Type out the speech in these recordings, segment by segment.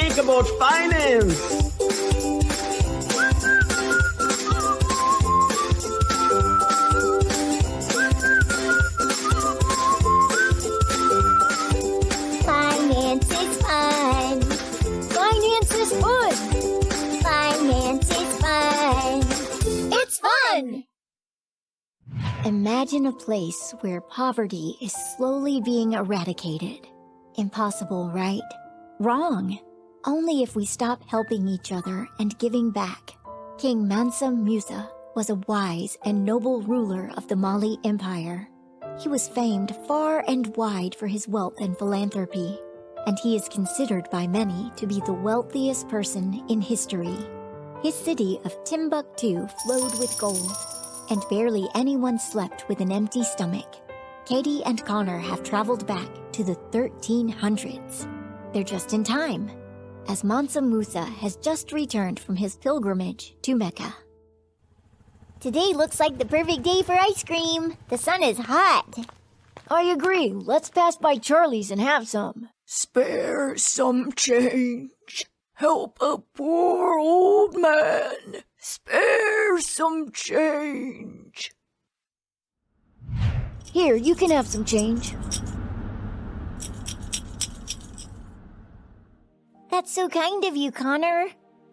think about finance? Finance is fun. Finance is fun. Finance is fun. It's fun! Imagine a place where poverty is slowly being eradicated. Impossible, right? Wrong. Only if we stop helping each other and giving back. King Mansa Musa was a wise and noble ruler of the Mali Empire. He was famed far and wide for his wealth and philanthropy, and he is considered by many to be the wealthiest person in history. His city of Timbuktu flowed with gold, and barely anyone slept with an empty stomach. Catie and Connor have traveled back to the 1300s. They're just in time, as Mansa Musa has just returned from his pilgrimage to Mecca. Today looks like the perfect day for ice cream. The sun is hot. I agree. Let's pass by Charlie's and have some. Spare some change. Help a poor old man. Spare some change. Here, you can have some change. That's so kind of you, Connor.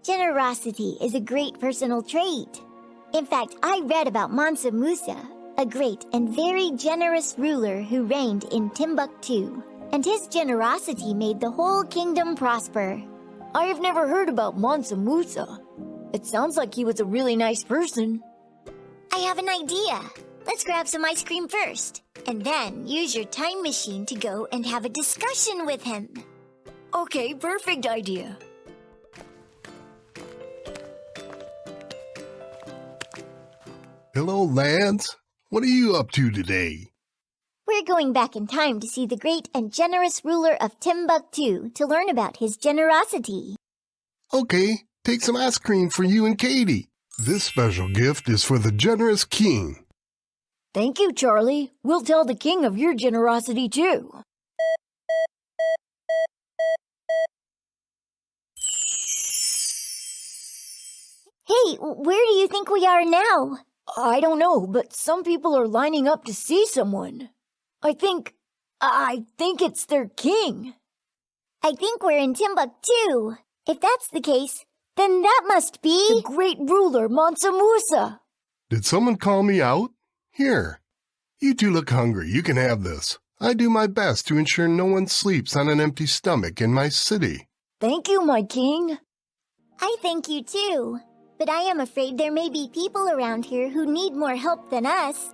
Generosity is a great personal trait. In fact, I read about Mansa Musa, a great and very generous ruler who reigned in Timbuktu, and his generosity made the whole kingdom prosper. I have never heard about Mansa Musa. It sounds like he was a really nice person. I have an idea. Let's grab some ice cream first, and then use your time machine to go and have a discussion with him. Okay, perfect idea. Hello, lads. What are you up to today? We're going back in time to see the great and generous ruler of Timbuktu to learn about his generosity. Okay, take some ice cream for you and Catie. This special gift is for the generous king. Thank you, Charlie. We'll tell the king of your generosity, too. Hey, where do you think we are now? I don't know, but some people are lining up to see someone. I think it's their king. I think we're in Timbuktu. If that's the case, then that must be... the great ruler, Mansa Musa. Did someone call me out? Here. You two look hungry. You can have this. I do my best to ensure no one sleeps on an empty stomach in my city. Thank you, my king. I thank you too. But I am afraid there may be people around here who need more help than us.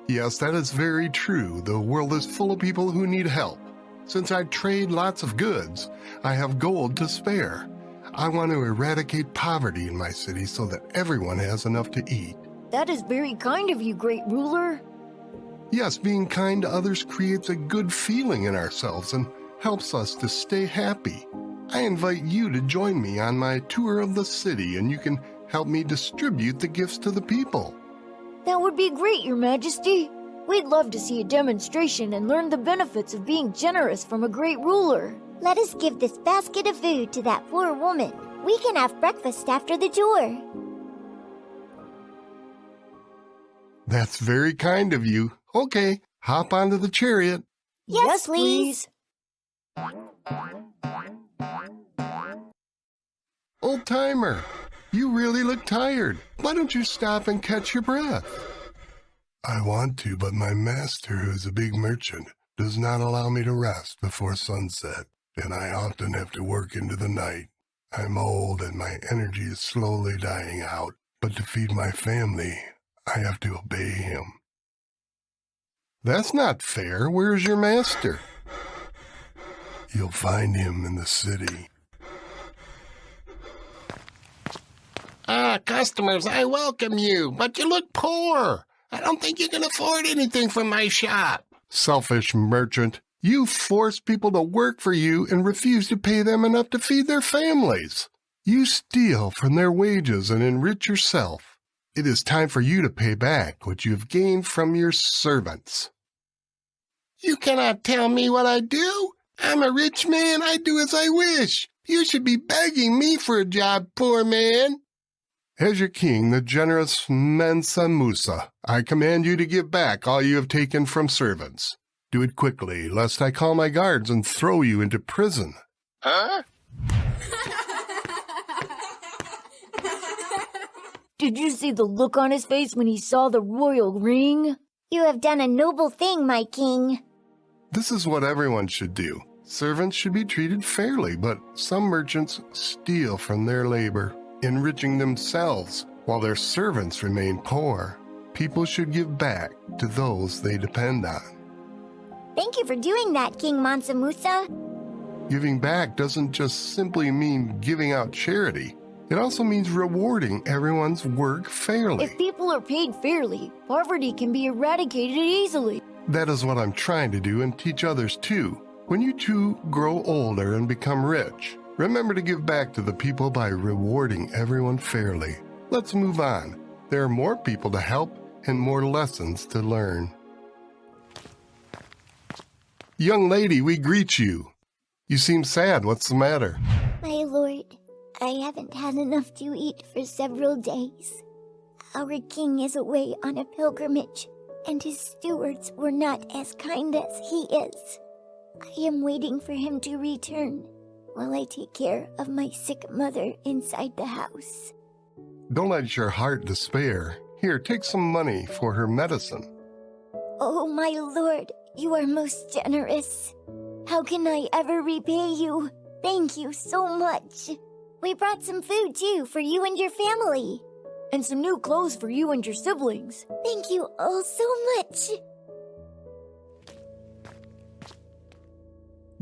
Yes, that is very true. The world is full of people who need help. Since I trade lots of goods, I have gold to spare. I want to eradicate poverty in my city so that everyone has enough to eat. That is very kind of you, great ruler. Yes, being kind to others creates a good feeling in ourselves and helps us to stay happy. I invite you to join me on my tour of the city, and you can help me distribute the gifts to the people. That would be great, Your Majesty. We'd love to see a demonstration and learn the benefits of being generous from a great ruler. Let us give this basket of food to that poor woman. We can have breakfast after the tour. That's very kind of you. Okay, hop onto the chariot. Yes, please. Old-timer, you really look tired. Why don't you stop and catch your breath? I want to, but my master, who is a big merchant, does not allow me to rest before sunset, and I often have to work into the night. I'm old and my energy is slowly dying out, but to feed my family, I have to obey him. That's not fair. Where's your master? You'll find him in the city. Customers, I welcome you, but you look poor. I don't think you can afford anything from my shop. Selfish merchant, you force people to work for you and refuse to pay them enough to feed their families. You steal from their wages and enrich yourself. It is time for you to pay back what you have gained from your servants. You cannot tell me what I do. I'm a rich man. I do as I wish. You should be begging me for a job, poor man. As your king, the generous Mansa Musa, I command you to give back all you have taken from servants. Do it quickly, lest I call my guards and throw you into prison. Huh? Did you see the look on his face when he saw the royal ring? You have done a noble thing, my king. This is what everyone should do. Servants should be treated fairly, but some merchants steal from their labor, enriching themselves while their servants remain poor. People should give back to those they depend on. Thank you for doing that, King Mansa Musa. Giving back doesn't just simply mean giving out charity. It also means rewarding everyone's work fairly. If people are paid fairly, poverty can be eradicated easily. That is what I'm trying to do and teach others too. When you two grow older and become rich, remember to give back to the people by rewarding everyone fairly. Let's move on. There are more people to help and more lessons to learn. Young lady, we greet you. You seem sad. What's the matter? My lord, I haven't had enough to eat for several days. Our king is away on a pilgrimage, and his stewards were not as kind as he is. I am waiting for him to return while I take care of my sick mother inside the house. Don't let your heart despair. Here, take some money for her medicine. Oh, my lord, you are most generous. How can I ever repay you? Thank you so much. We brought some food, too, for you and your family. And some new clothes for you and your siblings. Thank you all so much.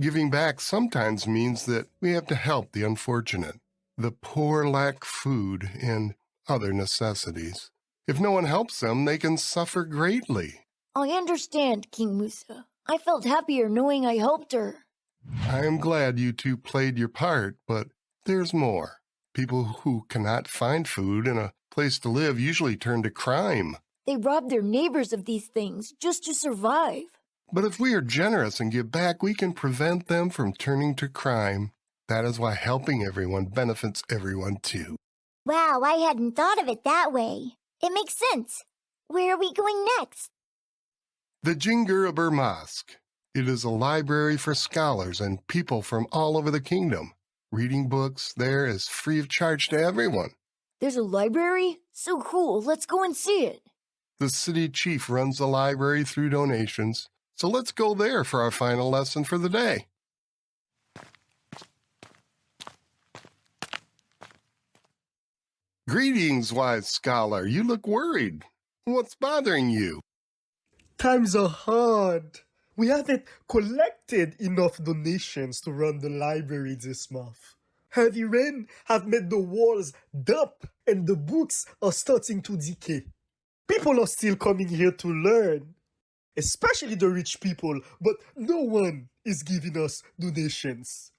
Giving back sometimes means that we have to help the unfortunate. The poor lack food and other necessities. If no one helps them, they can suffer greatly. I understand, King Musa. I felt happier knowing I helped her. I am glad you two played your part, but there's more. People who cannot find food and a place to live usually turn to crime. They rob their neighbors of these things just to survive. But if we are generous and give back, we can prevent them from turning to crime. That is why helping everyone benefits everyone too. Wow, I hadn't thought of it that way. It makes sense. Where are we going next? The Jingurabur Mosque. It is a library for scholars and people from all over the kingdom. Reading books there is free of charge to everyone. There's a library? So cool, let's go and see it. The city chief runs the library through donations, so let's go there for our final lesson for the day. Greetings, wise scholar. You look worried. What's bothering you? Times are hard. We haven't collected enough donations to run the library this month. Heavy rain have made the walls damp and the books are starting to decay. People are still coming here to learn, especially the rich people, but no one is giving us donations.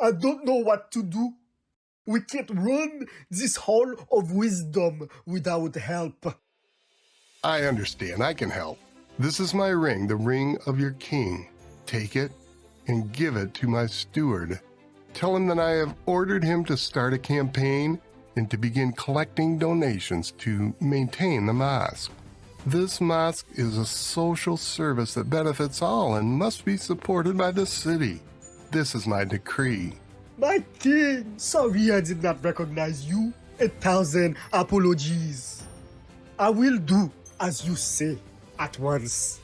I don't know what to do. We can't run this hall of wisdom without help. I understand. I can help. This is my ring, the ring of your king. Take it and give it to my steward. Tell him that I have ordered him to start a campaign and to begin collecting donations to maintain the mosque. This mosque is a social service that benefits all and must be supported by the city. This is my decree. My king, sorry I did not recognize you. 1,000 apologies. I will do as you say at once.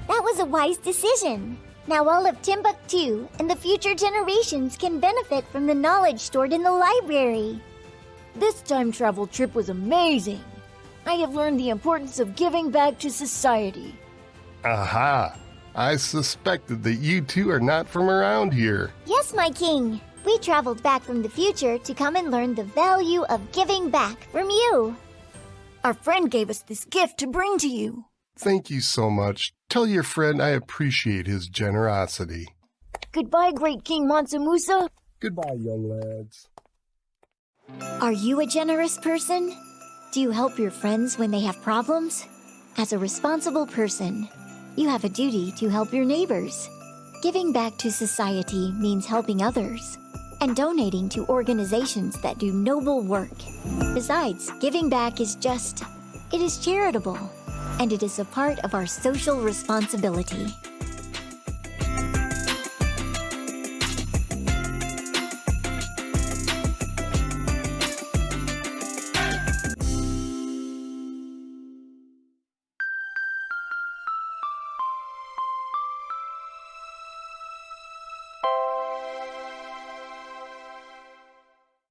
That was a wise decision. Now all of Timbuktu and the future generations can benefit from the knowledge stored in the library. This time travel trip was amazing. I have learned the importance of giving back to society. Aha! I suspected that you two are not from around here. Yes, my king. We traveled back from the future to come and learn the value of giving back from you. Our friend gave us this gift to bring to you. Thank you so much. Tell your friend I appreciate his generosity. Goodbye, great King Mansa Musa. Goodbye, young lads. Are you a generous person? Do you help your friends when they have problems? As a responsible person, You have a duty to help your neighbors. Giving back to society means helping others and donating to organizations that do noble work. Besides, giving back is it is charitable, and it is a part of our social responsibility.